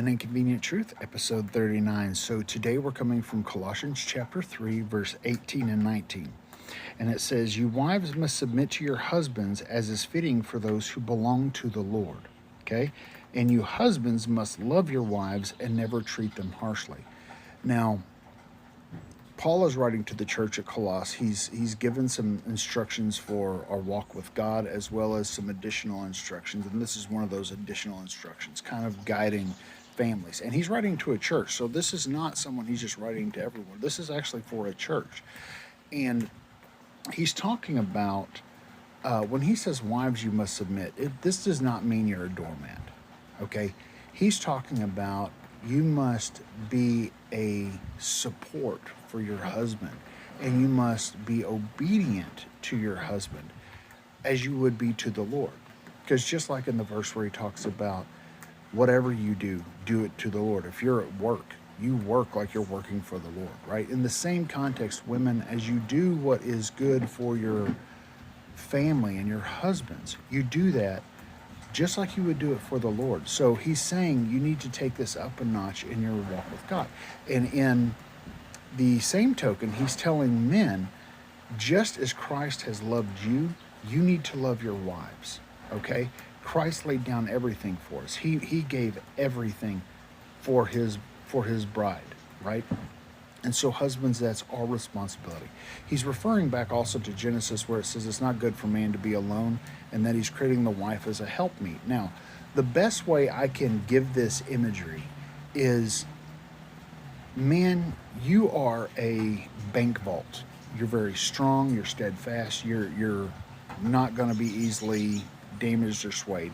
An Inconvenient Truth, episode 39. So today we're coming from Colossians chapter 3, verse 18 and 19. And it says, "You wives must submit to your husbands as is fitting for those who belong to the Lord." Okay? And you husbands must love your wives and never treat them harshly. Now, Paul is writing to the church at Colossae. He's given some instructions for our walk with God, as well as some additional instructions. And this is one of those additional instructions, kind of guiding families. And he's writing to a church. So this is not someone he's just writing to everyone. This is actually for a church. And he's talking about, when he says, wives, you must submit, this does not mean you're a doormat. Okay? He's talking about you must be a support for your husband, and you must be obedient to your husband as you would be to the Lord. Because just like in the verse where he talks about whatever you do, do it to the Lord. If you're at work, you work like you're working for the Lord, right? In the same context, women, as you do what is good for your family and your husbands, you do that just like you would do it for the Lord. So he's saying you need to take this up a notch in your walk with God. And in the same token, he's telling men, just as Christ has loved you, you need to love your wives, okay? Christ laid down everything for us. He gave everything for his bride, right? And so husbands, that's our responsibility. He's referring back also to Genesis, where it says it's not good for man to be alone, and that he's creating the wife as a helpmeet. Now, the best way I can give this imagery is, man, you are a bank vault. You're very strong, you're steadfast, you're not going to be easily damaged or swayed.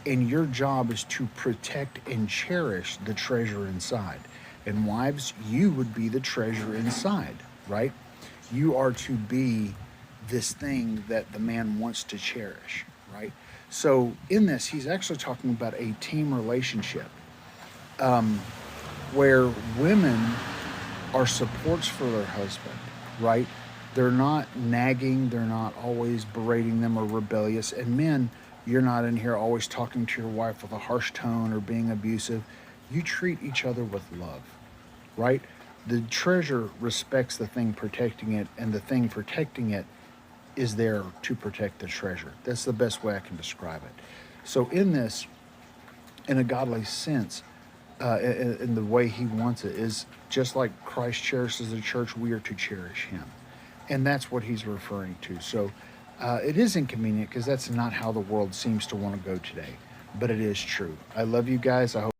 And your job is to protect and cherish the treasure inside. And wives, you would be the treasure inside, right? You are to be this thing that the man wants to cherish, right? So in this, he's actually talking about a team relationship, where women are supports for their husband, right? They're not nagging, they're not always berating them or rebellious. And men, you're not in here always talking to your wife with a harsh tone or being abusive. You treat each other with love, right? The treasure respects the thing protecting it, and the thing protecting it is there to protect the treasure. That's the best way I can describe it. So in this, in a godly sense, in the way he wants it, is just like Christ cherishes the church, we are to cherish him. And that's what he's referring to. So it is inconvenient because that's not how the world seems to want to go today, but it is true. I love you guys. I hope